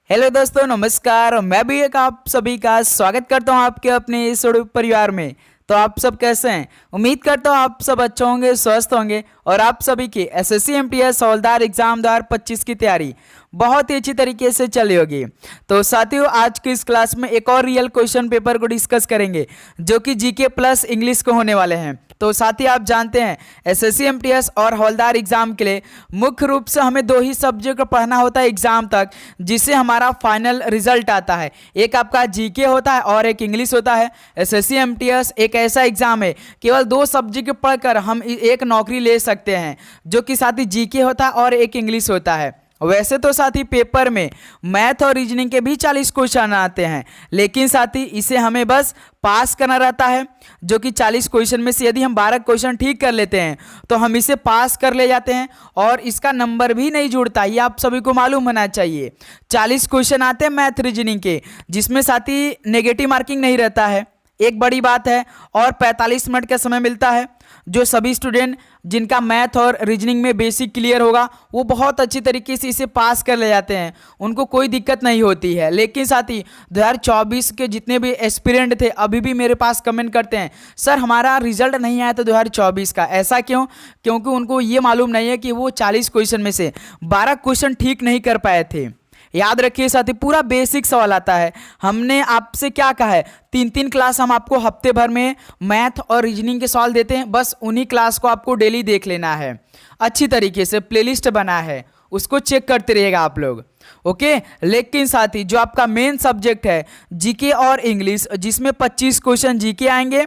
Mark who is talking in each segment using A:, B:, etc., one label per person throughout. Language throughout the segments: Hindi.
A: हेलो दोस्तों, नमस्कार। मैं भी एक आप सभी का स्वागत करता हूं आपके अपने इस परिवार में। तो आप सब कैसे हैं? उम्मीद करता हूं आप सब अच्छे होंगे, स्वस्थ होंगे और आप सभी की एसएससी एमटीएस हवलदार एग्जाम 2025 की तैयारी बहुत ही अच्छी तरीके से चली होगी। तो साथियों, आज की इस क्लास में एक और रियल क्वेश्चन पेपर को डिस्कस करेंगे जो कि जीके प्लस इंग्लिश को होने वाले हैं। तो साथी, आप जानते हैं एसएससी एमटीएस और हवलदार एग्जाम के लिए मुख्य रूप से हमें दो ही सब्जेक्ट पढ़ना होता है एग्जाम तक, जिससे हमारा फाइनल रिजल्ट आता है। एक आपका जीके होता है और एक इंग्लिश होता है। एसएससी एमटीएस एक ऐसा एग्जाम है केवल दो सब्जेक्ट पढ़कर हम एक नौकरी ले सकते हैं, जो कि साथी जीके होता है और एक इंग्लिश होता है। वैसे तो साथी पेपर में मैथ और रीजनिंग के भी 40 क्वेश्चन आते हैं, लेकिन साथी इसे हमें बस पास करना रहता है, जो कि 40 क्वेश्चन में से यदि हम 12 क्वेश्चन ठीक कर लेते हैं तो हम इसे पास कर ले जाते हैं और इसका नंबर भी नहीं जुड़ता। ये आप सभी को मालूम होना चाहिए। 40 क्वेश्चन आते हैं मैथ रीजनिंग के, जिसमें साथी नेगेटिव मार्किंग नहीं रहता है, एक बड़ी बात है। और 45 मिनट का समय मिलता है। जो सभी स्टूडेंट जिनका मैथ और रीजनिंग में बेसिक क्लियर होगा वो बहुत अच्छी तरीके से इसे पास कर ले जाते हैं, उनको कोई दिक्कत नहीं होती है। लेकिन साथी 2024 के जितने भी एस्पिरेंट थे अभी भी मेरे पास कमेंट करते हैं, सर हमारा रिजल्ट नहीं आया था 2024 का। ऐसा क्यों? क्योंकि उनको ये मालूम नहीं है कि वो 40 क्वेश्चन में से 12 क्वेश्चन ठीक नहीं कर पाए थे। याद रखिए साथी, पूरा बेसिक सवाल आता है। हमने आपसे क्या कहा है, 3-3 क्लास हम आपको हफ्ते भर में मैथ और रीजनिंग के सवाल देते हैं, बस उन्हीं क्लास को आपको डेली देख लेना है। अच्छी तरीके से प्लेलिस्ट बना है, उसको चेक करते रहिएगा आप लोग, ओके। लेकिन साथी जो आपका मेन सब्जेक्ट है जीके और इंग्लिश, जिसमें 25 क्वेश्चन जीके आएंगे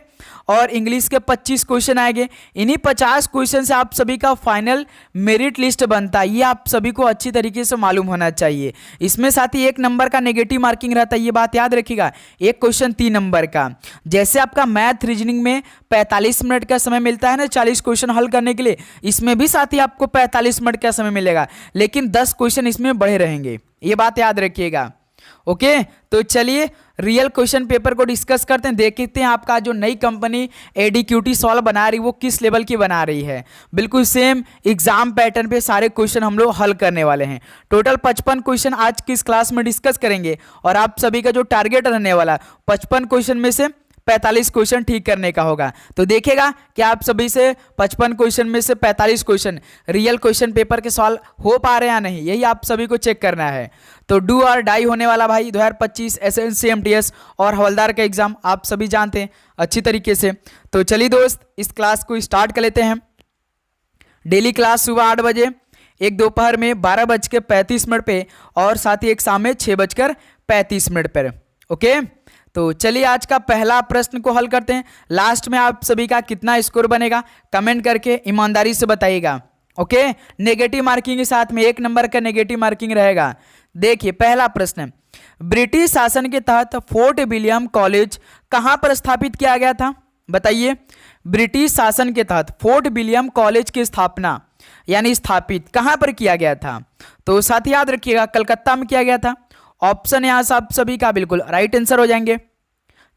A: और इंग्लिश के 25 क्वेश्चन आएंगे, इन्हीं 50 क्वेश्चन से आप सभी का फाइनल मेरिट लिस्ट बनता है। ये आप सभी को अच्छी तरीके से मालूम होना चाहिए। इसमें साथी 1 नंबर का नेगेटिव मार्किंग रहता है, ये बात याद रखिएगा। एक क्वेश्चन 3 नंबर का। जैसे आपका मैथ रीजनिंग में 45 मिनट का समय मिलता है ना 40 क्वेश्चन हल करने के लिए, इसमें भी साथी आपको 45 मिनट का समय मिलेगा, लेकिन 10 क्वेश्चन इसमें बढ़े रहेंगे। ये बात याद रखिएगा, ओके। तो चलिए रियल क्वेश्चन पेपर को डिस्कस करते हैं, देखते हैं आपका जो नई कंपनी एडीक्यूटी सॉल्व बना रही वो किस लेवल की बना रही है। बिल्कुल सेम एग्जाम पैटर्न पे सारे क्वेश्चन हम लोग हल करने वाले हैं। टोटल 55 क्वेश्चन आज की इस क्लास में डिस्कस करेंगे और आप सभी का जो टारगेट रहने वाला 55 क्वेश्चन में से 45 क्वेश्चन ठीक करने का होगा। तो देखेगा कि आप सभी से 55 क्वेश्चन में से 45 क्वेश्चन रियल क्वेश्चन पेपर के सवाल हो पा रहे हैं या नहीं, यही आप सभी को चेक करना है। तो डू और डाई होने वाला भाई 2025 एसएससी एमटीएस और हवलदार का एग्जाम आप सभी जानते हैं अच्छी तरीके से। तो चलिए दोस्त, इस क्लास को स्टार्ट कर लेते हैं। डेली क्लास सुबह 8 बजे, एक दोपहर में 12:35 पे और साथ ही एक शाम में 6:35 पर, ओके। तो चलिए आज का पहला प्रश्न को हल करते हैं। लास्ट में आप सभी का कितना स्कोर बनेगा कमेंट करके ईमानदारी से बताइएगा, ओके। नेगेटिव मार्किंग के साथ में 1 नंबर का नेगेटिव मार्किंग रहेगा। देखिए पहला प्रश्न, ब्रिटिश शासन के तहत फोर्ट विलियम कॉलेज कहां पर स्थापित किया गया था? बताइए। ब्रिटिश शासन के तहत फोर्ट विलियम कॉलेज की स्थापना यानी स्थापित कहां पर किया गया था? तो साथ याद रखिएगा कलकत्ता में किया गया था। ऑप्शन यहां से आप सभी का बिल्कुल राइट आंसर हो जाएंगे।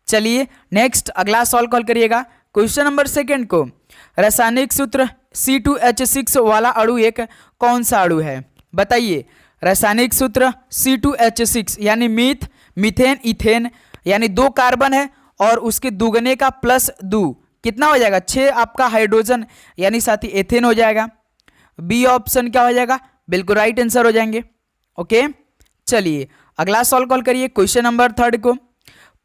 A: चलिए नेक्स्ट अगला सॉल्व कॉल करिएगा। क्वेश्चन नंबर 2 को, रासायनिक सूत्र C2H6 वाला अणु एक कौन सा अणु है? बताइए। रासायनिक सूत्र C2H6 यानी मीथ, मीथेन, इथेन, यानी 2 कार्बन है और उसके दुगने का +2 कितना हो जाएगा? 6 आपका हाइड्रोजन यानी साथी एथेन हो जाएगा। बी ऑप्शन क्या हो जाएगा? बिल्कुल राइट आंसर हो जाएंगे, ओके। चलिए अगला सॉल्व कॉल करिए। क्वेश्चन नंबर 3 को,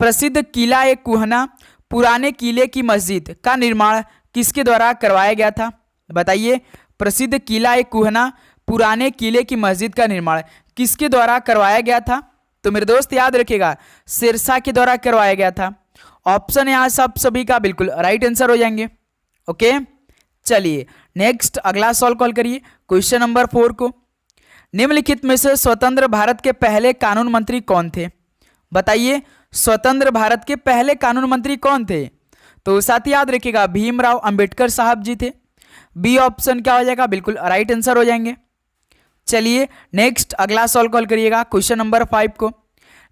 A: प्रसिद्ध किला ए कुहना पुराने किले की मस्जिद का निर्माण किसके द्वारा करवाया गया था? बताइए। प्रसिद्ध किला ए कुहना पुराने किले की मस्जिद का निर्माण किसके द्वारा करवाया गया था? तो मेरे दोस्त याद रखिएगा शेरशाह के द्वारा करवाया गया था। ऑप्शन यहाँ सब सभी का बिल्कुल राइट आंसर हो जाएंगे, ओके। चलिए नेक्स्ट अगला सॉल्व कॉल करिए। क्वेश्चन नंबर 4 को, निम्नलिखित में से स्वतंत्र भारत के पहले कानून मंत्री कौन थे? बताइए। स्वतंत्र भारत के पहले कानून मंत्री कौन थे? तो साथ ही याद रखिएगा भीमराव अंबेडकर साहब जी थे। बी ऑप्शन क्या हो जाएगा? बिल्कुल राइट आंसर हो जाएंगे। चलिए नेक्स्ट अगला सॉल्व कॉल करिएगा। क्वेश्चन नंबर 5 को,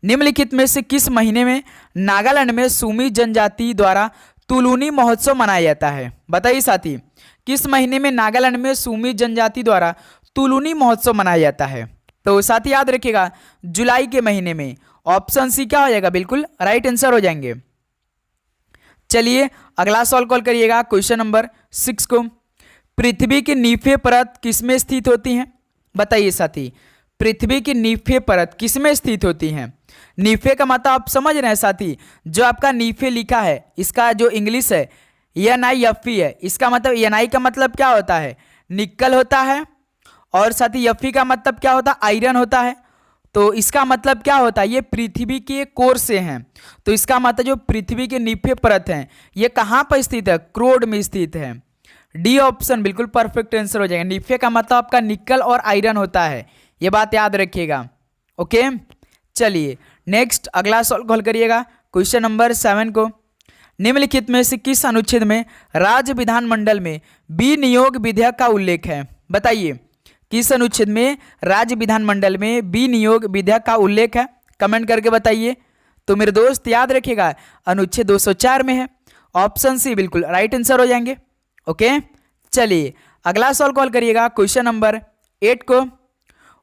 A: निम्नलिखित में से किस महीने में नागालैंड में सूमी जनजाति द्वारा तुलूनी महोत्सव मनाया जाता है? बताइए साथी, किस महीने में नागालैंड में सूमी जनजाति द्वारा तुलूनी महोत्सव मनाया जाता है? तो साथ ही याद रखिएगा जुलाई के महीने में। ऑप्शन सी क्या हो जाएगा, बिल्कुल राइट आंसर हो जाएंगे। चलिए अगला सवाल कॉल करिएगा, क्वेश्चन नंबर 6 को। पृथ्वी की नीफे परत किसमें स्थित होती हैं? बताइए साथी, पृथ्वी की नीफे परत किसमें स्थित होती हैं? नीफे का मतलब आप समझ रहे हैं साथी, जो आपका नीफे लिखा है इसका जो इंग्लिश है NIFE है। इसका मतलब NI का मतलब क्या होता है, निकल होता है, और साथ ही FE का मतलब क्या होता है, आयरन होता है। तो इसका मतलब क्या होता है, ये पृथ्वी के कोर से हैं। तो इसका मतलब जो पृथ्वी के नीफे परत हैं ये कहाँ पर स्थित है, क्रोड में स्थित है। डी ऑप्शन बिल्कुल परफेक्ट आंसर हो जाएगा। नीफे का मतलब आपका निकल और आयरन होता है, ये बात याद रखिएगा। ओके, चलिए नेक्स्ट अगला सवाल कॉल करिएगा, क्वेश्चन नंबर 7 को। निम्नलिखित में से किस अनुच्छेद में राज्य विधानमंडल में विनियोग विधेयक का उल्लेख है? बताइए किस अनुच्छेद में राज्य विधानमंडल में विनियोग विधेयक का उल्लेख है, कमेंट करके बताइए। तो मेरे दोस्त याद रखिएगा अनुच्छेद 204 में है। ऑप्शन सी बिल्कुल राइट आंसर हो जाएंगे। ओके, चलिए अगला सवाल कॉल करिएगा, क्वेश्चन नंबर 8 को।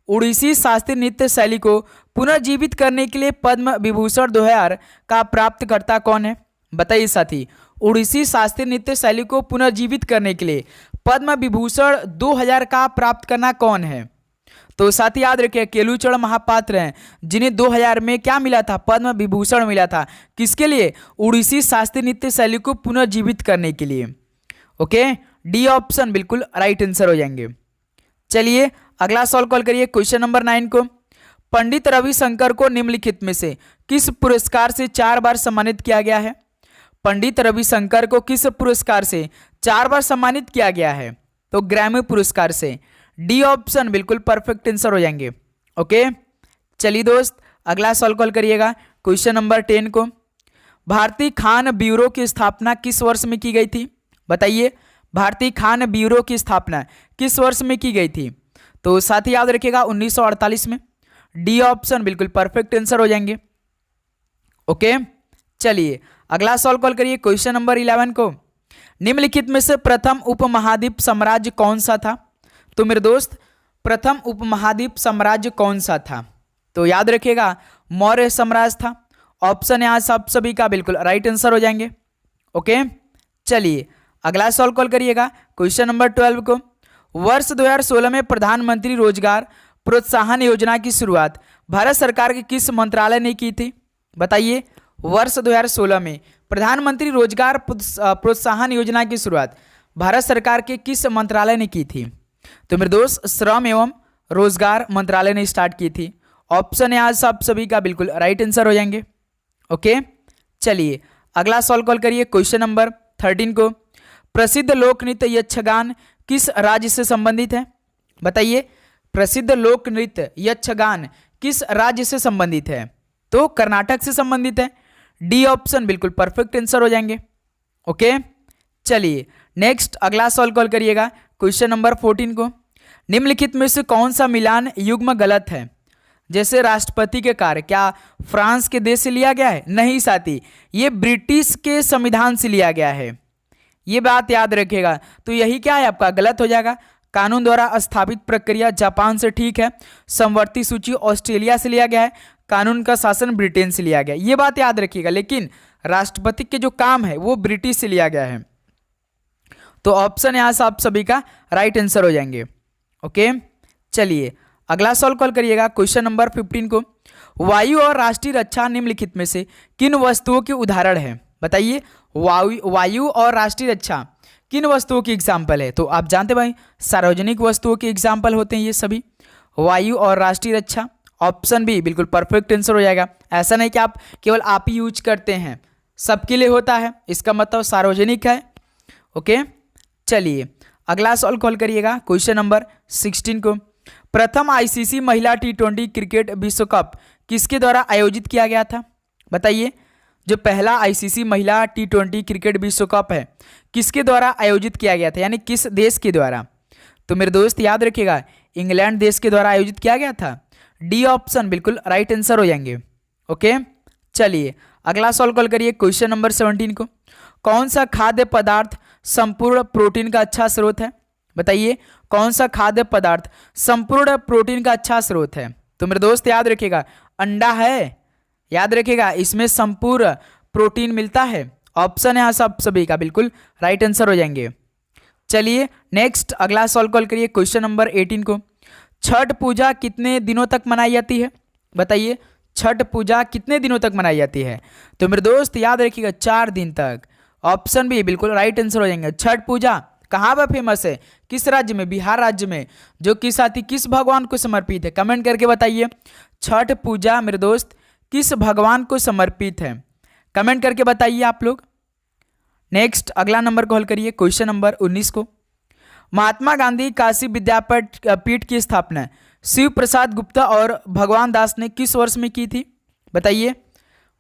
A: उड़ीसी शास्त्रीय नृत्य शैली को पुनर्जीवित करने के लिए पद्म विभूषण 2000 का प्राप्तकर्ता कौन है? बताइए साथी, उड़ीसी शास्त्रीय नृत्य शैली को पुनर्जीवित करने के लिए पद्म विभूषण 2000 का प्राप्त करना कौन है? तो साथी याद रखिए केलुचरण महापात्र हैं जिन्हें 2000 में क्या मिला था, पद्म विभूषण मिला था। किसके लिए? उड़ीसी शास्त्रीय नृत्य शैली को पुनर्जीवित करने के लिए। ओके, डी ऑप्शन बिल्कुल राइट आंसर हो जाएंगे। चलिए अगला सवाल कॉल करिए, क्वेश्चन नंबर 9 को। पंडित रविशंकर को निम्नलिखित में से किस पुरस्कार से 4 बार सम्मानित किया गया है? पंडित रविशंकर को किस पुरस्कार से 4 बार सम्मानित किया गया है? तो ग्रैमी पुरस्कार से। डी ऑप्शन बिल्कुल परफेक्ट आंसर हो जाएंगे। ओके, चलिए दोस्त अगला सवाल कॉल करिएगा, क्वेश्चन नंबर 10 को। भारतीय खान ब्यूरो की स्थापना किस वर्ष में की गई थी? बताइए भारतीय खान ब्यूरो की स्थापना किस वर्ष में की गई थी? तो साथ ही याद रखिएगा 1948 में। डी ऑप्शन बिल्कुल परफेक्ट आंसर हो जाएंगे। ओके, चलिए अगला सवाल कॉल करिए, क्वेश्चन नंबर 11 को। निम्नलिखित में से प्रथम उपमहाद्वीप साम्राज्य कौन सा था? तो मेरे दोस्त प्रथम उपमहाद्वीप साम्राज्य कौन सा था? तो याद रखिएगा मौर्य साम्राज्य था। ऑप्शन यहाँ सब सभी का बिल्कुल राइट आंसर हो जाएंगे। ओके, चलिए अगला सवाल कॉल करिएगा, क्वेश्चन नंबर 12 को। वर्ष 2016 में प्रधानमंत्री रोजगार प्रोत्साहन योजना की शुरुआत भारत सरकार के किस मंत्रालय ने की थी? बताइए वर्ष 2016 में प्रधानमंत्री रोजगार प्रोत्साहन योजना की शुरुआत भारत सरकार के किस मंत्रालय ने की थी? तो मेरे दोस्त श्रम एवं रोजगार मंत्रालय ने स्टार्ट की थी। ऑप्शन यहाँ सब सभी का बिल्कुल राइट आंसर हो जाएंगे। ओके, चलिए अगला सवाल कॉल करिए, क्वेश्चन नंबर 13 को। प्रसिद्ध लोक नृत्य यक्षगान किस राज्य से संबंधित है? बताइए प्रसिद्ध लोक नृत्य यक्षगान किस राज्य से संबंधित है? तो कर्नाटक से संबंधित है। डी ऑप्शन बिल्कुल परफेक्ट आंसर हो जाएंगे। ओके, चलिए नेक्स्ट अगला सवाल कॉल करिएगा, क्वेश्चन नंबर 14 को। निम्नलिखित में से कौन सा मिलान युग्म गलत है? जैसे राष्ट्रपति के कार्य क्या फ्रांस के देश से लिया गया है? नहीं साथी, ये ब्रिटिश के संविधान से लिया गया है, ये बात याद रखिएगा। तो यही क्या है आपका गलत हो जाएगा। कानून द्वारा स्थापित प्रक्रिया जापान से ठीक है, समवर्ती सूची ऑस्ट्रेलिया से लिया गया है, कानून का शासन ब्रिटेन से लिया गया, ये बात याद रखिएगा। लेकिन राष्ट्रपति के जो काम है वो ब्रिटिश से लिया गया है। तो ऑप्शन यहाँ से आप सभी का राइट आंसर हो जाएंगे। ओके, चलिए अगला सवाल कॉल करिएगा, क्वेश्चन नंबर 15 को। वायु और राष्ट्रीय रक्षा निम्नलिखित में से किन वस्तुओं के उदाहरण है? बताइए वायु और राष्ट्रीय रक्षा किन वस्तुओं की एग्जाम्पल है? तो आप जानते भाई सार्वजनिक वस्तुओं के एग्जाम्पल होते हैं ये सभी, वायु और राष्ट्रीय रक्षा। ऑप्शन बी बिल्कुल परफेक्ट आंसर हो जाएगा। ऐसा नहीं कि आप केवल आप ही यूज करते हैं, सबके लिए होता है, इसका मतलब सार्वजनिक है। ओके, चलिए अगला सवाल कॉल करिएगा, क्वेश्चन नंबर 16 को। प्रथम आईसीसी महिला T20 क्रिकेट विश्व कप किसके द्वारा आयोजित किया गया था? बताइए जो पहला आईसीसी महिला T20 क्रिकेट विश्व कप है किसके द्वारा आयोजित किया गया था, यानी किस देश के द्वारा? तो मेरे दोस्त याद रखिएगा इंग्लैंड देश के द्वारा आयोजित किया गया था। डी ऑप्शन बिल्कुल राइट आंसर हो जाएंगे। ओके, चलिए अगला सवाल कॉल करिए, क्वेश्चन नंबर 17 को। कौन सा खाद्य पदार्थ संपूर्ण प्रोटीन का अच्छा स्रोत है? बताइए कौन सा खाद्य पदार्थ संपूर्ण प्रोटीन का अच्छा स्रोत है? तो मेरे दोस्त याद रखिएगा, अंडा है। याद रखिएगा, इसमें संपूर्ण प्रोटीन मिलता है। ऑप्शन है सब सभी का बिल्कुल राइट आंसर हो जाएंगे। चलिए नेक्स्ट अगला सॉल्व कॉल करिए क्वेश्चन नंबर 18 को। छठ पूजा कितने दिनों तक मनाई जाती है? बताइए, छठ पूजा कितने दिनों तक मनाई जाती है? तो मेरे दोस्त याद रखिएगा 4 दिन तक। ऑप्शन भी बिल्कुल राइट आंसर हो जाएंगे। छठ पूजा कहाँ पर फेमस है? किस राज्य में? बिहार राज्य में। जो कि साथ ही किस भगवान को समर्पित है? कमेंट करके बताइए। छठ पूजा मेरे दोस्त किस भगवान को समर्पित है? कमेंट करके बताइए आप लोग। नेक्स्ट अगला नंबर कॉल करिए क्वेश्चन नंबर 19 को। महात्मा गांधी काशी विद्यापीठ पीठ की स्थापना शिव प्रसाद गुप्ता और भगवान दास ने किस वर्ष में की थी? बताइए,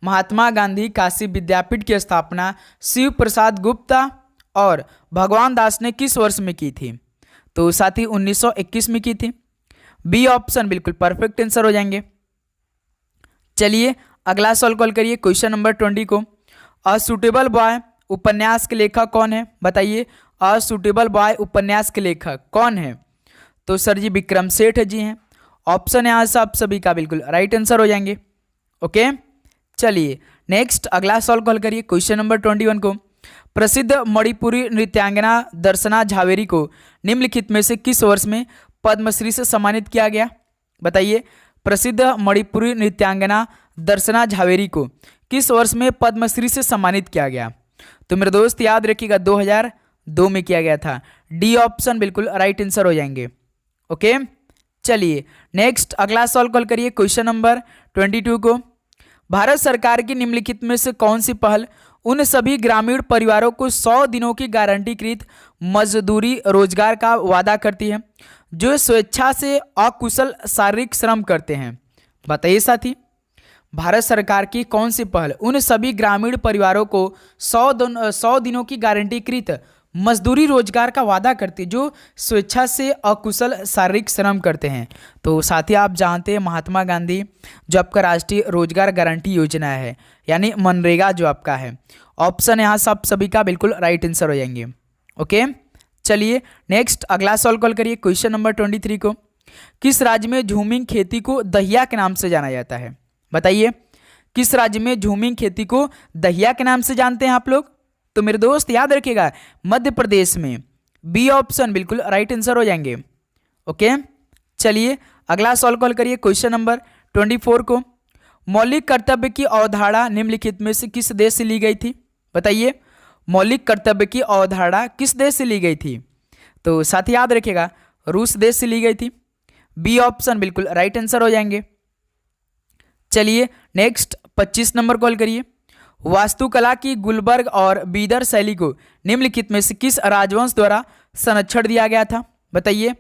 A: महात्मा गांधी काशी विद्यापीठ की स्थापना शिव प्रसाद गुप्ता और भगवान दास ने किस वर्ष में की थी? तो साथ ही 1921 में की थी। बी ऑप्शन बिल्कुल परफेक्ट आंसर हो जाएंगे। चलिए अगला सवाल कॉल करिए क्वेश्चन नंबर 20 को। अ सुटेबल बॉय उपन्यास के लेखक कौन है? बताइए, अ सुटेबल बॉय उपन्यास के लेखक कौन है? तो सर जी विक्रम सेठ जी हैं। ऑप्शन यहाँ से आप सभी का बिल्कुल राइट आंसर हो जाएंगे। ओके, चलिए नेक्स्ट अगला सवाल कॉल करिए क्वेश्चन नंबर 21 को। प्रसिद्ध मणिपुरी नृत्यांगना दर्शना झावेरी को निम्नलिखित में से किस वर्ष में पद्मश्री से सम्मानित किया गया? बताइए, प्रसिद्ध मणिपुरी नृत्यांगना दर्शना झावेरी को किस वर्ष में पद्मश्री से सम्मानित किया गया? तो मेरे दोस्त याद रखिएगा 2002 में किया गया था। डी ऑप्शन बिल्कुल राइट आंसर हो जाएंगे। ओके, चलिए नेक्स्ट अगला सवाल कॉल करिए क्वेश्चन नंबर 22 को। भारत सरकार की निम्नलिखित में से कौन सी पहल उन सभी ग्रामीण परिवारों को 100 दिनों की गारंटीकृत मजदूरी रोजगार का वादा करती है जो स्वेच्छा से अकुशल शारीरिक श्रम करते हैं? बताइए साथी, भारत सरकार की कौन सी पहल उन सभी ग्रामीण परिवारों को 100 दिनों की गारंटीकृत मजदूरी रोजगार का वादा करती है जो स्वेच्छा से अकुशल शारीरिक श्रम करते हैं? तो साथ ही आप जानते हैं महात्मा गांधी जो आपका राष्ट्रीय रोजगार गारंटी योजना है यानी मनरेगा जो आपका है। ऑप्शन यहाँ सब सभी का बिल्कुल राइट आंसर हो जाएंगे। ओके, चलिए नेक्स्ट अगला सवाल कॉल करिए क्वेश्चन नंबर 23 को। किस राज्य में झूमिंग खेती को दहिया के नाम से जाना जाता है? बताइए, किस राज्य में झूमिंग खेती को दहिया के नाम से जानते हैं आप लोग? तो मेरे दोस्त याद रखिएगा मध्य प्रदेश में। बी ऑप्शन बिल्कुल राइट आंसर हो जाएंगे। ओके, चलिए अगला सवाल कॉल करिए क्वेश्चन नंबर 24 को। मौलिक कर्तव्य की अवधारणा निम्नलिखित में से किस देश से ली गई थी? बताइए, मौलिक कर्तव्य की अवधारणा किस देश से ली गई थी? तो साथ ही याद रखिएगा रूस देश से ली गई थी। बी ऑप्शन बिल्कुल राइट आंसर हो जाएंगे। चलिए नेक्स्ट 25 नंबर कॉल करिए। वास्तुकला की गुलबर्ग और बीदर शैली को निम्नलिखित में से किस राजवंश द्वारा संरक्षण दिया गया था? बताइए,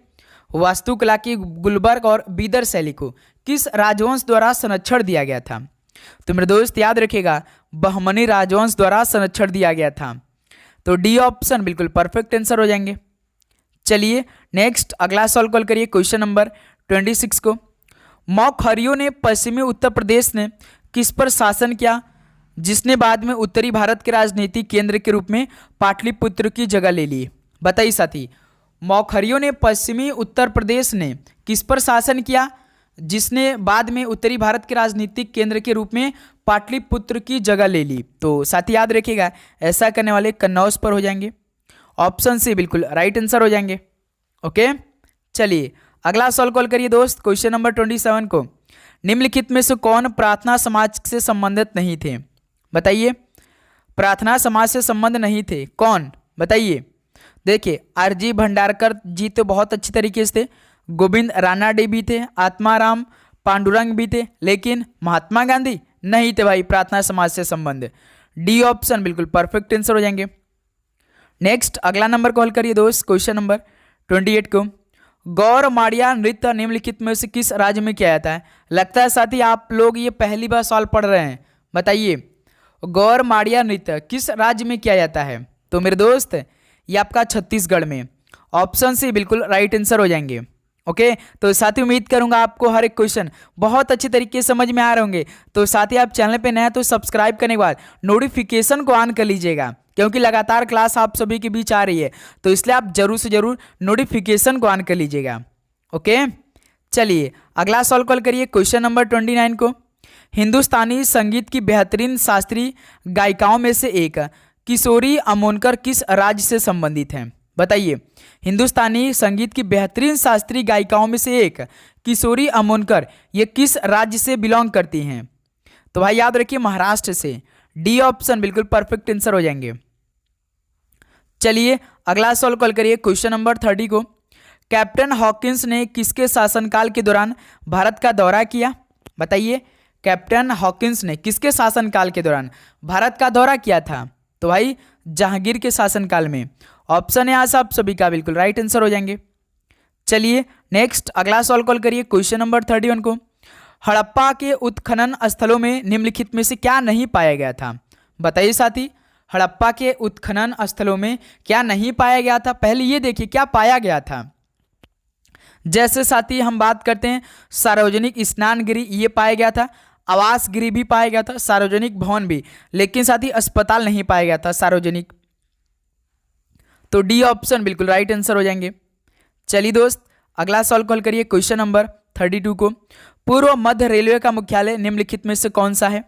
A: वास्तुकला की गुलबर्ग और बीदर शैली को किस राजवंश द्वारा संरक्षण दिया गया था? तो मेरे दोस्त याद रखिएगा बहमनी राजवंश द्वारा संरक्षण दिया गया था। तो डी ऑप्शन बिल्कुल परफेक्ट आंसर हो जाएंगे। चलिए नेक्स्ट अगला सवाल कॉल करिए क्वेश्चन नंबर 26 को। मौखरियों ने पश्चिमी उत्तर प्रदेश ने किस पर शासन किया जिसने बाद में उत्तरी भारत के राजनीतिक केंद्र के रूप में पाटलिपुत्र की जगह ले ली? बताइए साथी, मौखरियों ने पश्चिमी उत्तर प्रदेश ने किस पर शासन किया जिसने बाद में उत्तरी भारत के राजनीतिक केंद्र के रूप में पाटलिपुत्र की जगह ले ली? तो साथी याद रखिएगा ऐसा करने वाले कन्नौज पर हो जाएंगे। ऑप्शन सी बिल्कुल राइट आंसर हो जाएंगे। ओके, चलिए अगला सवाल कॉल करिए दोस्त क्वेश्चन नंबर 27 को। निम्नलिखित में से कौन प्रार्थना समाज से संबंधित नहीं थे? बताइए, प्रार्थना समाज से संबंध नहीं थे कौन? बताइए, देखिए आरजी भंडारकर जी तो बहुत अच्छी तरीके से थे, गोविंद रानाडे भी थे, आत्माराम पांडुरंग भी थे, लेकिन महात्मा गांधी नहीं थे भाई प्रार्थना समाज से संबंध। डी ऑप्शन बिल्कुल परफेक्ट आंसर हो जाएंगे। नेक्स्ट अगला नंबर कॉल करिए दोस्त क्वेश्चन नंबर 28 को। गौर माड़िया नृत्य निम्नलिखित में से किस राज्य में किया जाता है? लगता है साथी आप लोग ये पहली बार सवाल पढ़ रहे हैं। बताइए, गौर माड़िया नृत्य किस राज्य में किया जाता है? तो मेरे दोस्त ये आपका छत्तीसगढ़ में। ऑप्शन सी बिल्कुल राइट आंसर हो जाएंगे। ओके, तो साथी उम्मीद करूंगा आपको हर एक क्वेश्चन बहुत अच्छी तरीके से समझ में आ रहे होंगे। तो साथी आप चैनल पे नए हैं तो सब्सक्राइब करने के बाद नोटिफिकेशन को ऑन कर लीजिएगा क्योंकि लगातार क्लास आप सभी के बीच आ रही है, तो इसलिए आप जरूर से जरूर नोटिफिकेशन को ऑन कर लीजिएगा। ओके, चलिए अगला सॉल्व कॉल करिए क्वेश्चन नंबर 29 को। हिंदुस्तानी संगीत की बेहतरीन शास्त्रीय गायिकाओं में से एक किशोरी अमोनकर किस राज्य से संबंधित हैं? बताइए, हिंदुस्तानी संगीत की बेहतरीन शास्त्रीय गायिकाओं में से एक किशोरी अमोनकर ये किस राज्य से बिलोंग करती हैं? तो भाई याद रखिए महाराष्ट्र से। डी ऑप्शन बिल्कुल परफेक्ट आंसर हो जाएंगे। चलिए अगला सॉल्व कॉल करिए क्वेश्चन नंबर 30 को। कैप्टन हॉकिंस ने किसके शासनकाल के दौरान भारत का दौरा किया? बताइए, कैप्टन हॉकिंस ने किसके शासनकाल के दौरान भारत का दौरा किया था? तो भाई जहांगीर के शासनकाल में। ऑप्शन है आज आप सभी का बिल्कुल राइट आंसर हो जाएंगे। चलिए नेक्स्ट अगला सॉल्व कॉल करिए क्वेश्चन नंबर 31 को। हड़प्पा के उत्खनन स्थलों में निम्नलिखित में से क्या नहीं पाया गया था? बताइए साथी, हड़प्पा के उत्खनन स्थलों में क्या नहीं पाया गया था? पहले ये देखिए क्या पाया गया था। जैसे साथी हम बात करते हैं सार्वजनिक स्नान गृह ये पाया गया था, आवास गृह भी पाया गया था, सार्वजनिक भवन भी, लेकिन साथी अस्पताल नहीं पाया गया था सार्वजनिक। तो डी ऑप्शन बिल्कुल राइट आंसर हो जाएंगे। चलिए दोस्त अगला सॉल्व कॉल करिए क्वेश्चन नंबर 32 को। पूर्व मध्य रेलवे का मुख्यालय निम्नलिखित में से कौन सा है?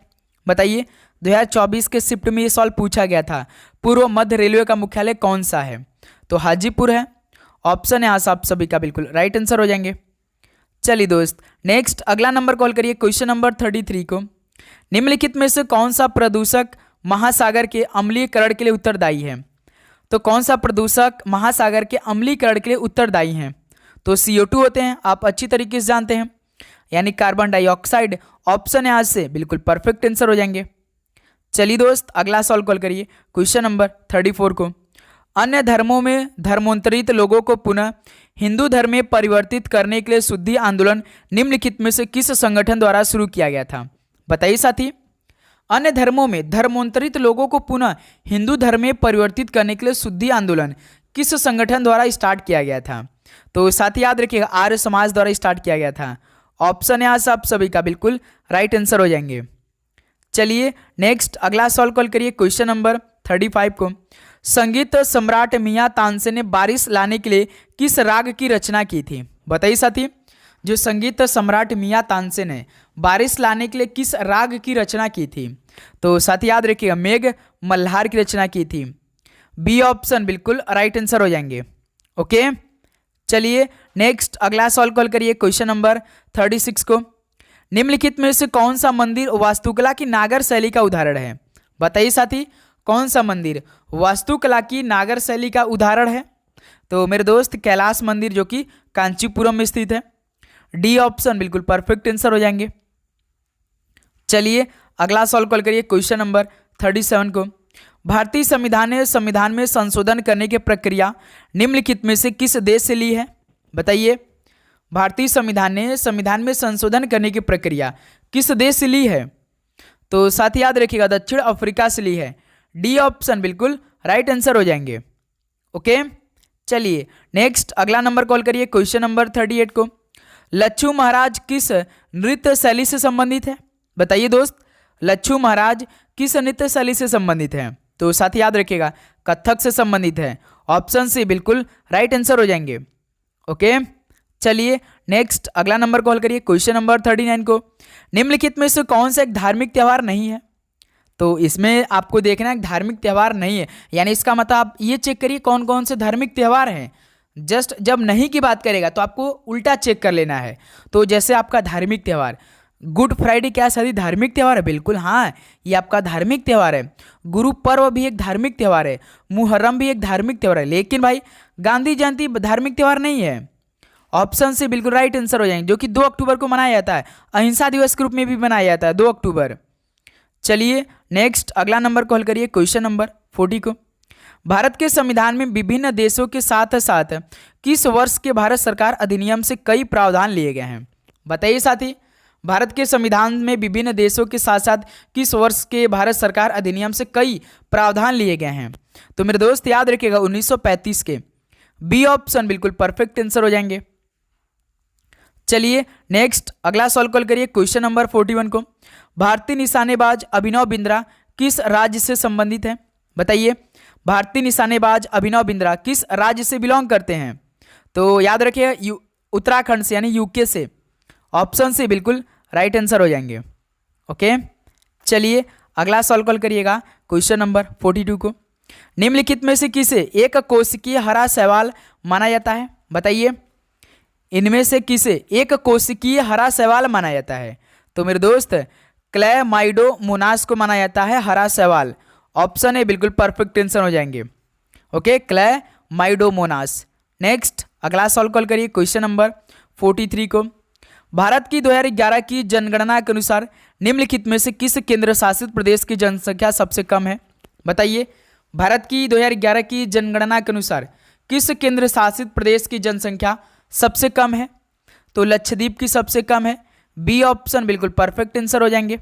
A: बताइए, 2024 के शिफ्ट में ये सवाल पूछा गया था, पूर्व मध्य रेलवे का मुख्यालय कौन सा है? तो हाजीपुर है। ऑप्शन है आज आप सभी का बिल्कुल राइट आंसर हो जाएंगे। चलिए दोस्त नेक्स्ट अगला नंबर कॉल करिए क्वेश्चन नंबर 33 को। निम्नलिखित में से कौन सा प्रदूषक महासागर के अम्लीकरण के लिए उत्तरदायी है? तो कौन सा प्रदूषक महासागर के अम्लीकरण के लिए उत्तरदायी हैं? तो CO2 होते हैं, आप अच्छी तरीके से जानते हैं, यानी कार्बन डाइऑक्साइड। ऑप्शन है आज से बिल्कुल परफेक्ट आंसर हो जाएंगे। चलिए दोस्त अगला सॉल्व कॉल करिए क्वेश्चन नंबर 34 को। अन्य धर्मों में धर्मांतरित लोगों को पुनः हिंदू धर्म में परिवर्तित करने के लिए शुद्धि आंदोलन निम्नलिखित में से किस संगठन द्वारा शुरू किया गया था? बताइए साथी, अन्य धर्मों में धर्मांतरित लोगों को पुनः हिंदू धर्म में परिवर्तित करने के लिए शुद्धि आंदोलन किस संगठन द्वारा स्टार्ट किया गया था? तो साथी याद रखिएगा आर्य समाज द्वारा स्टार्ट किया गया था। ऑप्शन है आज आप सभी का बिल्कुल राइट आंसर हो जाएंगे। चलिए नेक्स्ट अगला सॉल्व कॉल करिए क्वेश्चन नंबर 35 को। संगीत सम्राट मियां तानसेन ने बारिश लाने के लिए किस राग की रचना की थी? बताइए साथी, जो संगीत सम्राट मियां तानसेन ने बारिश लाने के लिए किस राग की रचना की थी? तो साथी याद रखिएगा मेघ मल्हार की रचना की थी। बी ऑप्शन बिल्कुल राइट आंसर हो जाएंगे। ओके, चलिए नेक्स्ट अगला सॉल्व कॉल करिए क्वेश्चन नंबर 36 को। निम्नलिखित में से कौन सा मंदिर वास्तुकला की नागर शैली का उदाहरण है? बताइए साथी, कौन सा मंदिर वास्तुकला की नागर शैली का उदाहरण है? तो मेरे दोस्त कैलाश मंदिर जो कि कांचीपुरम में स्थित है। डी ऑप्शन बिल्कुल परफेक्ट आंसर हो जाएंगे। चलिए अगला सॉल्व कॉल करिए क्वेश्चन नंबर 37 को। भारतीय संविधान में संशोधन करने की प्रक्रिया निम्नलिखित में से किस देश से ली है? बताइए, भारतीय संविधान में संशोधन करने की प्रक्रिया किस देश से ली है? तो साथ ही याद रखिएगा दक्षिण अफ्रीका से ली है। डी ऑप्शन बिल्कुल राइट आंसर हो जाएंगे। ओके, चलिए नेक्स्ट अगला नंबर कॉल करिए क्वेश्चन नंबर 38 को। लच्छू महाराज किस नृत्य शैली से संबंधित है? बताइए दोस्त, लच्छू महाराज किस नृत्य शैली से संबंधित है? तो साथ ही याद रखिएगा कथक से संबंधित है। ऑप्शन सी बिल्कुल राइट आंसर हो जाएंगे। ओके, चलिए नेक्स्ट अगला नंबर कॉल करिए क्वेश्चन नंबर 39 को। निम्नलिखित में से कौन सा एक धार्मिक त्यौहार नहीं है? तो इसमें आपको देखना है धार्मिक त्यौहार नहीं है, यानी इसका मतलब आप ये चेक करिए कौन कौन से धार्मिक त्यौहार हैं। जस्ट जब नहीं की बात करेगा तो आपको उल्टा चेक कर लेना है। तो जैसे आपका धार्मिक त्यौहार गुड फ्राइडे क्या सभी धार्मिक त्यौहार है? बिल्कुल हाँ, ये आपका धार्मिक त्यौहार है। गुरु पर्व भी एक धार्मिक त्यौहार है, मुहर्रम भी एक धार्मिक त्यौहार है, लेकिन भाई गांधी जयंती धार्मिक त्यौहार नहीं है। ऑप्शन से बिल्कुल राइट आंसर हो जाएंगे, जो कि 2 अक्टूबर को मनाया जाता है। अहिंसा दिवस के रूप में भी मनाया जाता है 2 अक्टूबर। चलिए नेक्स्ट अगला नंबर कॉल करिए क्वेश्चन नंबर 40 को। भारत के संविधान में विभिन्न देशों के साथ साथ किस वर्ष के भारत सरकार अधिनियम से कई प्रावधान लिए गए हैं? बताइए साथी, भारत के संविधान में विभिन्न देशों के साथ साथ किस वर्ष के भारत सरकार अधिनियम से कई प्रावधान लिए गए हैं? तो मेरे दोस्त याद रखिएगा 1935 के। बी ऑप्शन बिल्कुल परफेक्ट आंसर हो जाएंगे। चलिए नेक्स्ट अगला सॉल्व कॉल करिए क्वेश्चन नंबर 41 को। भारतीय निशानेबाज अभिनव बिंद्रा किस राज्य से संबंधित है? बताइए, भारतीय निशानेबाज अभिनव बिंद्रा किस राज्य से बिलोंग करते हैं? तो याद रखिए उत्तराखंड से यानी यूके से। ऑप्शन से बिल्कुल राइट आंसर हो जाएंगे। ओके, चलिए अगला सॉल्व कॉल करिएगा क्वेश्चन नंबर 42 को। निम्नलिखित में से किसे एक कोशिकीय हरा शैवाल माना जाता है? बताइए, इनमें से किसे एक कोशिकीय हरा शैवाल माना जाता है? तो मेरे दोस्त क्लैमाइडोमोनास को माना जाता है हरा शैवाल। ऑप्शन ए बिल्कुल परफेक्ट आंसर हो जाएंगे। Okay, Chlamydomonas. नेक्स्ट अगला सॉल्व कॉल करिए क्वेश्चन नंबर 43 को। भारत की 2011 की जनगणना के अनुसार निम्नलिखित में से किस केंद्र शासित प्रदेश की जनसंख्या सबसे कम है? बताइए, भारत की 2011 की जनगणना के अनुसार किस केंद्र शासित प्रदेश की जनसंख्या सबसे कम है? तो लक्षद्वीप की सबसे कम है। बी ऑप्शन बिल्कुल परफेक्ट आंसर हो जाएंगे।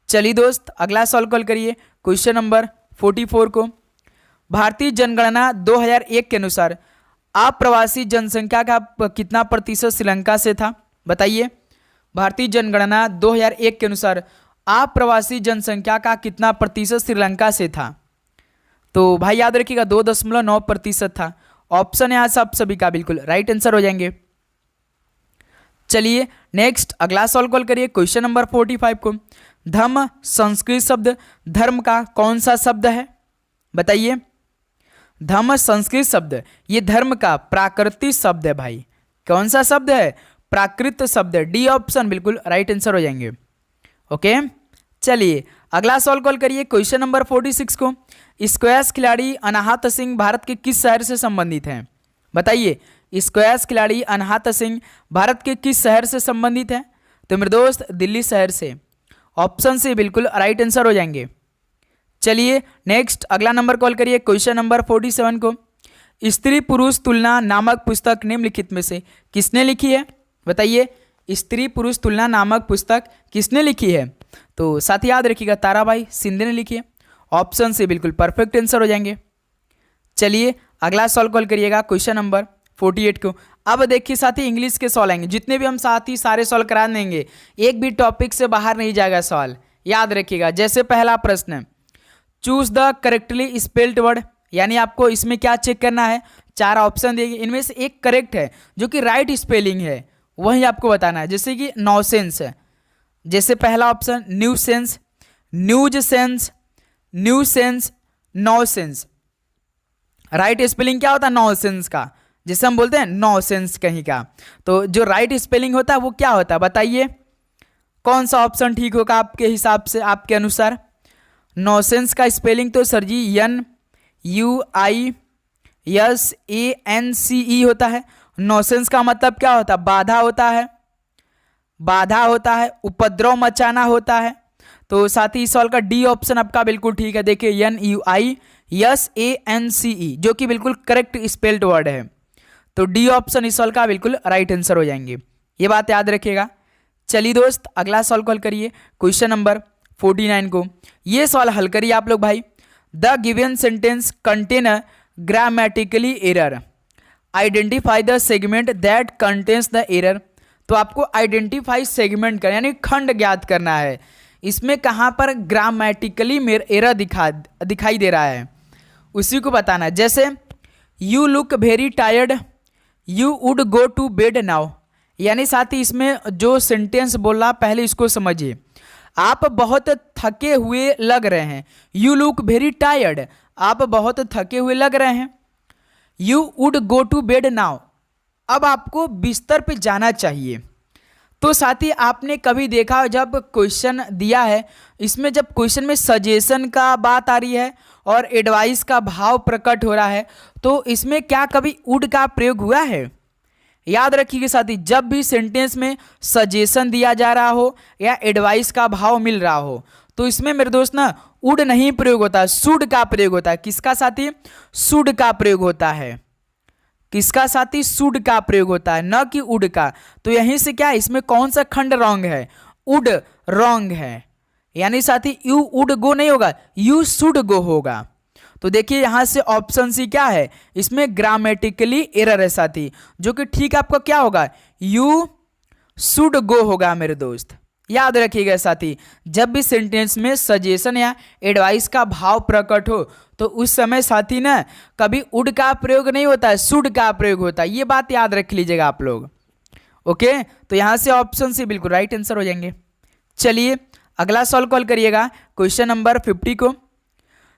A: चलिए दोस्त अगला सॉल्व कॉल करिए क्वेश्चन नंबर 44 को। भारतीय जनगणना 2001 के अनुसार अप्रवासी जनसंख्या का कितना प्रतिशत श्रीलंका से था? बताइए, भारतीय जनगणना 2001 के अनुसार अप्रवासी जनसंख्या का कितना प्रतिशत श्रीलंका से था? तो भाई याद रखिएगा 2.9% था। ऑप्शन यहाँ से आप सभी का बिल्कुल राइट आंसर हो जाएंगे। चलिए नेक्स्ट अगला सॉल्व कॉल करिए क्वेश्चन नंबर 45 को। धम्म संस्कृत शब्द धर्म का कौन सा शब्द है? बताइए, धम्म संस्कृत शब्द ये धर्म का प्राकृतिक शब्द है भाई। कौन सा शब्द है? प्राकृत शब्द है। डी ऑप्शन बिल्कुल राइट आंसर हो जाएंगे। ओके, चलिए अगला सॉल्व कॉल करिए क्वेश्चन नंबर 46 को। स्क्वैश खिलाड़ी अनाहत सिंह भारत के किस शहर से संबंधित हैं? बताइए, स्क्वैश खिलाड़ी अनाहत सिंह भारत के किस शहर से संबंधित हैं? तो मेरे दोस्त दिल्ली शहर से। ऑप्शन से बिल्कुल राइट आंसर हो जाएंगे। चलिए नेक्स्ट अगला नंबर कॉल करिए क्वेश्चन नंबर 47 को। स्त्री पुरुष तुलना नामक पुस्तक निम्नलिखित में से किसने लिखी है? बताइए, स्त्री पुरुष तुलना नामक पुस्तक किसने लिखी है? तो साथ ही याद रखिएगा ताराबाई शिंदे ने लिखी है। ऑप्शन से बिल्कुल परफेक्ट आंसर हो जाएंगे। चलिए अगला सॉल्व कॉल करिएगा क्वेश्चन नंबर 48 को। अब देखिए साथी इंग्लिश के सवाल आएंगे, जितने भी हम साथी सारे सॉल्व करा देंगे, एक भी टॉपिक से बाहर नहीं जाएगा सवाल, याद रखिएगा। जैसे पहला प्रश्न, choose the correctly spelled word, यानी आपको इसमें क्या चेक करना है? 4 ऑप्शन दिए, इनमें से एक करेक्ट है जो कि राइट स्पेलिंग है, वही आपको बताना है। जैसे कि नॉसेंस है, जैसे पहला option new sense, news sense, new sense, no sense. Right spelling क्या होता है? नो सेंस का, जिसे हम बोलते हैं नो सेंस कहीं का। तो जो राइट स्पेलिंग होता है वो क्या होता है? बताइए कौन सा ऑप्शन ठीक होगा आपके हिसाब से, आपके अनुसार? नॉसेंस का स्पेलिंग तो सर जी NUISANCE होता है। नॉसेंस का मतलब क्या होता है? बाधा होता है, बाधा होता है, उपद्रव मचाना होता है। तो साथ ही इस सवाल का डी ऑप्शन आपका बिल्कुल ठीक है। देखिए NUISANCE जो कि बिल्कुल करेक्ट स्पेल्ड वर्ड है। तो डी ऑप्शन इस सवाल का बिल्कुल राइट आंसर हो जाएंगे, ये बात याद रखिएगा। चलिए दोस्त अगला सवाल कॉल करिए क्वेश्चन नंबर 49 को। ये सवाल हल करिए आप लोग भाई। The given sentence contain a grammatically error, identify the segment that contains the error. तो आपको आइडेंटिफाई सेगमेंट करना यानी खंड ज्ञात करना है, इसमें कहाँ पर ग्रामेटिकली एरर दिखाई दे रहा है उसी को बताना है। जैसे you look very tired, you would go to bed now, यानी साथ ही इसमें जो सेंटेंस बोला पहले इसको समझिए। आप बहुत थके हुए लग रहे हैं, यू लुक वेरी टायर्ड, आप बहुत थके हुए लग रहे हैं। You would go to bed now, अब आपको बिस्तर पे जाना चाहिए। तो साथी आपने कभी देखा जब क्वेश्चन दिया है, इसमें जब क्वेश्चन में सजेशन का बात आ रही है और एडवाइस का भाव प्रकट हो रहा है, तो इसमें क्या कभी वुड का प्रयोग हुआ है? याद रखिए साथी, जब भी सेंटेंस में सजेशन दिया जा रहा हो या एडवाइस का भाव मिल रहा हो, तो इसमें मेरे दोस्त ना वुड नहीं प्रयोग होता, शुड का प्रयोग होता है। किसका साथी? शुड का प्रयोग होता है। किसका साथी? शुड का प्रयोग होता है, न कि वुड का। तो यहीं से क्या, इसमें कौन सा खंड रॉन्ग है? वुड रॉन्ग है, यानी साथी यू वुड गो नहीं होगा, यू शुड गो होगा। तो देखिए यहां से ऑप्शन सी क्या है, इसमें ग्रामेटिकली एरर है साथी, जो कि ठीक आपका क्या होगा? यू शुड गो होगा मेरे दोस्त। याद रखिएगा साथी, जब भी सेंटेंस में सजेशन या एडवाइस का भाव प्रकट हो तो उस समय साथी ना कभी वुड का प्रयोग नहीं होता है, शुड का प्रयोग होता है। ये बात याद रख लीजिएगा आप लोग। ओके, तो यहां से ऑप्शन सी बिल्कुल राइट आंसर हो जाएंगे। चलिए अगला सॉल्व कॉल करिएगा क्वेश्चन नंबर 50 को।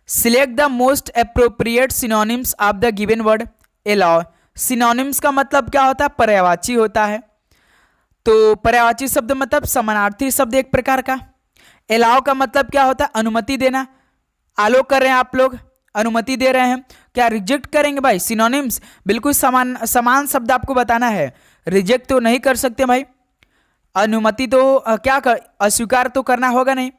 A: Select the most appropriate synonyms of the given word allow. Synonyms का मतलब क्या होता है? पर्यायवाची होता है। तो पर्यायवाची शब्द मतलब समानार्थी शब्द एक प्रकार का। अलाउ का मतलब क्या होता है? अनुमति देना। आलो कर रहे हैं आप लोग, अनुमति दे रहे हैं, क्या रिजेक्ट करेंगे भाई? सिनोनिम्स बिल्कुल समान शब्द आपको बताना है, रिजेक्ट तो नहीं कर सकते भाई। अनुमति तो क्या कर, अस्वीकार तो करना होगा नहीं।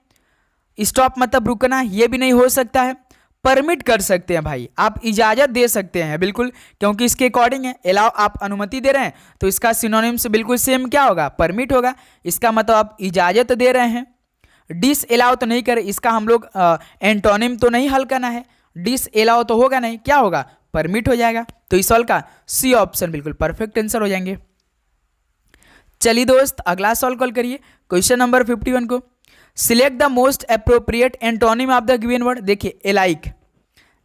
A: स्टॉप मतलब रुकना, ये भी नहीं हो सकता है। परमिट कर सकते हैं भाई, आप इजाजत दे सकते हैं बिल्कुल, क्योंकि इसके अकॉर्डिंग है। अलाउ आप अनुमति दे रहे हैं तो इसका सिनोनिम्स बिल्कुल सेम क्या होगा? परमिट होगा। इसका मतलब आप इजाजत दे रहे हैं। डिस अलाउ तो नहीं करे, इसका हम लोग एंटोनिम तो नहीं हल करना है। डिस अलाउ तो होगा नहीं, क्या होगा? परमिट हो जाएगा। तो इस सॉल्व का सी ऑप्शन बिल्कुल परफेक्ट आंसर हो जाएंगे। चलिए दोस्त अगला सॉल्व कॉल करिए क्वेश्चन नंबर 51 को। Select the most appropriate antonym of the given word. देखिए एलाइक,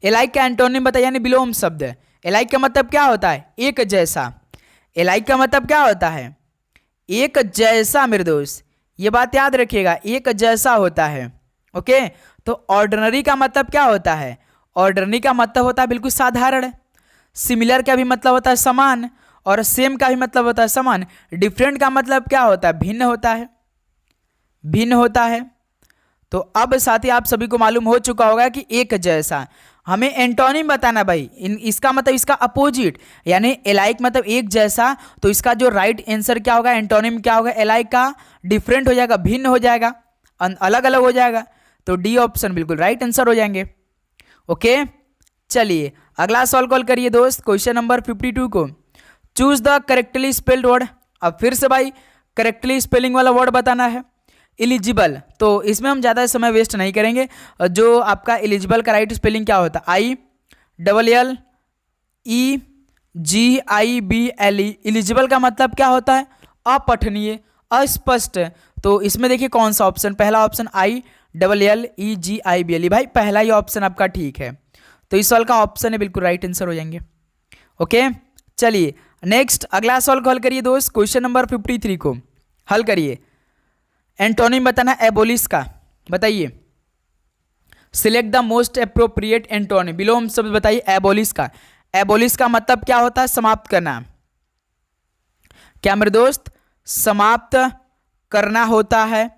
A: एलाइक का एंटोनिम बताइए, यानी विलोम शब्द है। एलाइक का मतलब क्या होता है? एक जैसा। एलाइक का मतलब क्या होता है? एक जैसा मेरे दोस्त, ये बात याद रखिएगा, एक जैसा होता है। ओके, तो ऑर्डिनरी का मतलब क्या होता है? ऑर्डिनरी का मतलब होता है बिल्कुल साधारण। सिमिलर का भी मतलब होता है समान, और सेम का भी मतलब होता है समान। डिफरेंट का मतलब क्या होता है? भिन्न होता है, भिन्न होता है। तो अब साथी आप सभी को मालूम हो चुका होगा कि एक जैसा, हमें एंटोनिम बताना भाई। इसका मतलब इसका अपोजिट, यानी एलाइक मतलब एक जैसा, तो इसका जो राइट आंसर क्या होगा? एंटोनिम क्या होगा? एलाइक का डिफरेंट हो जाएगा, भिन्न हो जाएगा, अलग अलग हो जाएगा। तो डी ऑप्शन बिल्कुल राइट आंसर हो जाएंगे। ओके, चलिए अगला सॉल्व कॉल करिए दोस्त क्वेश्चन नंबर 52 को। Choose the correctly spelled word. अब फिर से भाई करेक्टली स्पेलिंग वाला वर्ड बताना है। एलिजिबल, तो इसमें हम ज़्यादा समय वेस्ट नहीं करेंगे। जो आपका एलिजिबल का राइट स्पेलिंग क्या होता है? ILLEGIBLE। एलिजिबल का मतलब क्या होता है? अपठनीय, अस्पष्ट। तो इसमें देखिए कौन सा ऑप्शन, पहला ऑप्शन ILLEGIBLE। भाई पहला ही ऑप्शन आपका ठीक है, तो इस सवाल का ऑप्शन है बिल्कुल राइट आंसर हो जाएंगे। ओके, चलिए नेक्स्ट अगला सॉल्व हल करिए दोस्त क्वेश्चन नंबर 53 को। हल करिए, एंटोनिम बताना एबोलिश का। बताइए, select the most appropriate antonym. विलोम शब्द बताइए एबोलिश का। एबोलिश का मतलब क्या होता है? समाप्त करना। क्या मेरे दोस्त? समाप्त करना होता है,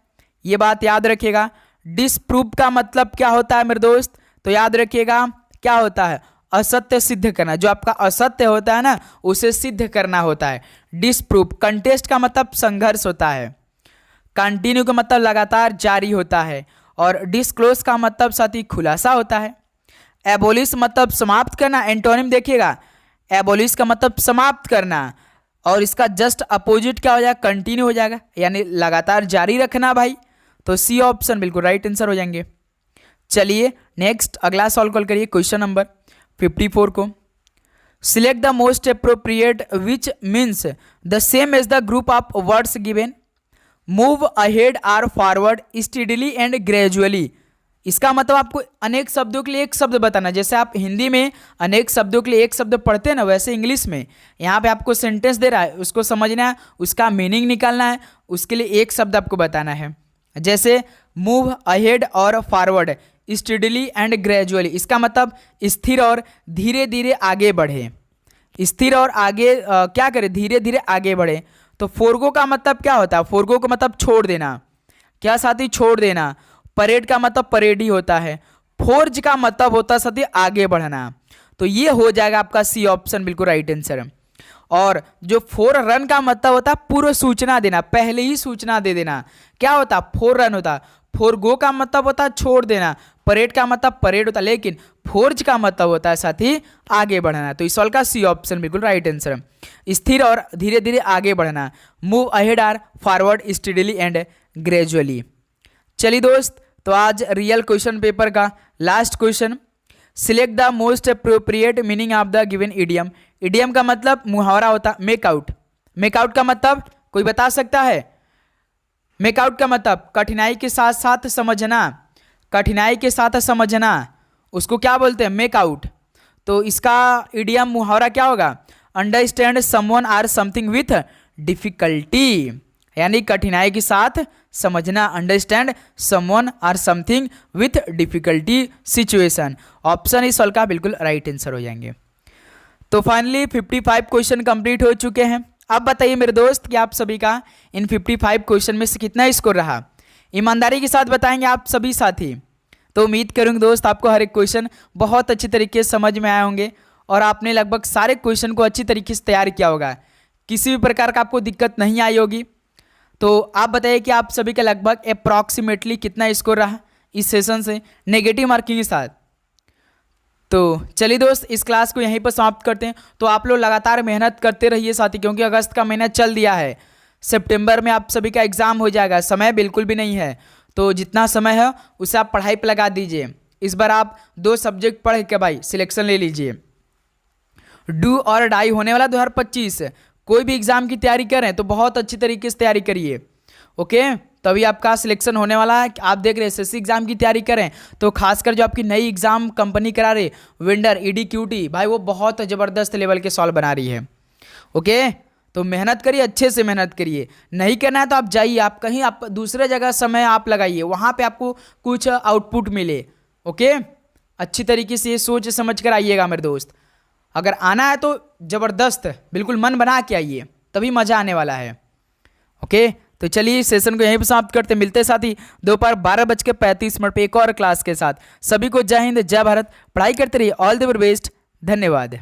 A: ये बात याद रखिएगा। डिसप्रूव का मतलब क्या होता है मेरे दोस्त? तो याद रखिएगा क्या होता है? असत्य सिद्ध करना। जो आपका असत्य होता है ना, उसे सिद्ध करना होता है डिसप्रूव। कंटेस्ट का मतलब संघर्ष होता है। कंटिन्यू का मतलब लगातार जारी होता है। और डिस्क्लोज का मतलब साथी खुलासा होता है। एबोलिश मतलब समाप्त करना। एंटोनिम देखिएगा, एबोलिश का मतलब समाप्त करना, और इसका जस्ट अपोजिट क्या हो जाएगा? कंटिन्यू हो जाएगा, यानी लगातार जारी रखना भाई। तो सी ऑप्शन बिल्कुल राइट आंसर हो जाएंगे। चलिए नेक्स्ट अगला सॉल्व कॉल करिए क्वेश्चन नंबर 54 को। Select the most appropriate which means the same as the group of words given. Move ahead or forward steadily and gradually. इसका मतलब आपको अनेक शब्दों के लिए एक शब्द बताना। जैसे आप हिंदी में अनेक शब्दों के लिए एक शब्द पढ़ते हैं ना, वैसे इंग्लिश में यहाँ पे आपको सेंटेंस दे रहा है, उसको समझना है, उसका मीनिंग निकालना है, उसके लिए एक शब्द आपको बताना है। जैसे मूव अहेड और फॉरवर्ड स्टडीली एंड ग्रेजुअली, इसका मतलब स्थिर और धीरे धीरे आगे बढ़े। स्थिर और आगे क्या करें? धीरे धीरे आगे बढ़े। तो फोरगो का मतलब क्या होता है? फोरगो का मतलब छोड़ देना। क्या साथी? छोड़ देना। परेड का मतलब परेड ही होता है। फोर्ज का मतलब होता है साथी आगे बढ़ना। तो ये हो जाएगा आपका सी ऑप्शन बिल्कुल राइट आंसर। और जो फोर रन का मतलब होता है पूर्व सूचना देना, पहले ही सूचना दे देना। क्या होता? फोर रन होता। फोर गो का मतलब होता है छोड़ देना। परेड का मतलब परेड होता है, लेकिन फोर्ज का मतलब होता है साथी आगे बढ़ना। तो इस सवाल का सी ऑप्शन बिल्कुल राइट आंसर। स्थिर और धीरे धीरे आगे बढ़ना। Move ahead or forward steadily and gradually. चलिए दोस्त, तो आज रियल क्वेश्चन पेपर का last question. Select the most appropriate meaning of the given idiom. Idiom का मतलब मुहावरा होता है मेकआउट। मेकआउट का मतलब कोई बता सकता है? मेक आउट का मतलब कठिनाई के साथ साथ समझना, कठिनाई के साथ समझना, उसको क्या बोलते हैं? Make out. तो इसका इडियम मुहावरा क्या होगा? Understand someone or something with difficulty, यानी कठिनाई के साथ समझना, understand someone or something with difficulty situation. Option इस सवाल का बिल्कुल राइट आंसर हो जाएंगे। तो फाइनली 55 क्वेश्चन कंप्लीट हो चुके हैं। अब बताइए मेरे दोस्त कि आप सभी का इन 55 क्वेश्चन में से कितना स्कोर रहा? ईमानदारी के साथ बताएंगे आप सभी साथी। तो उम्मीद करूंगा दोस्त आपको हर एक क्वेश्चन बहुत अच्छी तरीके से समझ में आए होंगे और आपने लगभग सारे क्वेश्चन को अच्छी तरीके से तैयार किया होगा, किसी भी प्रकार का आपको दिक्कत नहीं आई होगी। तो आप बताइए कि आप सभी का लगभग अप्रॉक्सीमेटली कितना स्कोर रहा इस सेशन से नेगेटिव मार्किंग के साथ। तो चलिए दोस्त इस क्लास को यहीं पर समाप्त करते हैं। तो आप लोग लगातार मेहनत करते रहिए साथी, क्योंकि अगस्त का महीना चल दिया है, सितंबर में आप सभी का एग्जाम हो जाएगा, समय बिल्कुल भी नहीं है। तो जितना समय है उसे आप पढ़ाई पर लगा दीजिए। इस बार आप 2 सब्जेक्ट पढ़ के भाई सिलेक्शन ले लीजिए। डू और डाई होने वाला 2025, कोई भी एग्जाम की तैयारी करें तो बहुत अच्छी तरीके से तैयारी करिए, ओके। तभी आपका सिलेक्शन होने वाला है। आप देख रहे एसएससी एग्जाम की तैयारी करें तो खासकर जो आपकी नई एग्जाम कंपनी करा रही वेंडर EDQT, भाई वो बहुत ज़बरदस्त लेवल के सॉल्व बना रही है, ओके। तो मेहनत करिए, अच्छे से मेहनत करिए। नहीं करना है तो आप जाइए, आप कहीं आप दूसरे जगह समय आप लगाइए, वहाँ पे आपको कुछ आउटपुट मिले, ओके। अच्छी तरीके से ये सोच समझ कर आइएगा मेरे दोस्त। अगर आना है तो ज़बरदस्त बिल्कुल मन बना के आइए, तभी मज़ा आने वाला है, ओके। तो चलिए सेशन को यहीं पर समाप्त करते, मिलते साथ ही दोपहर 12:35 पे एक और क्लास के साथ। सभी को जय हिंद, जय भारत, पढ़ाई करते रहिए। ऑल द वेरी बेस्ट, धन्यवाद।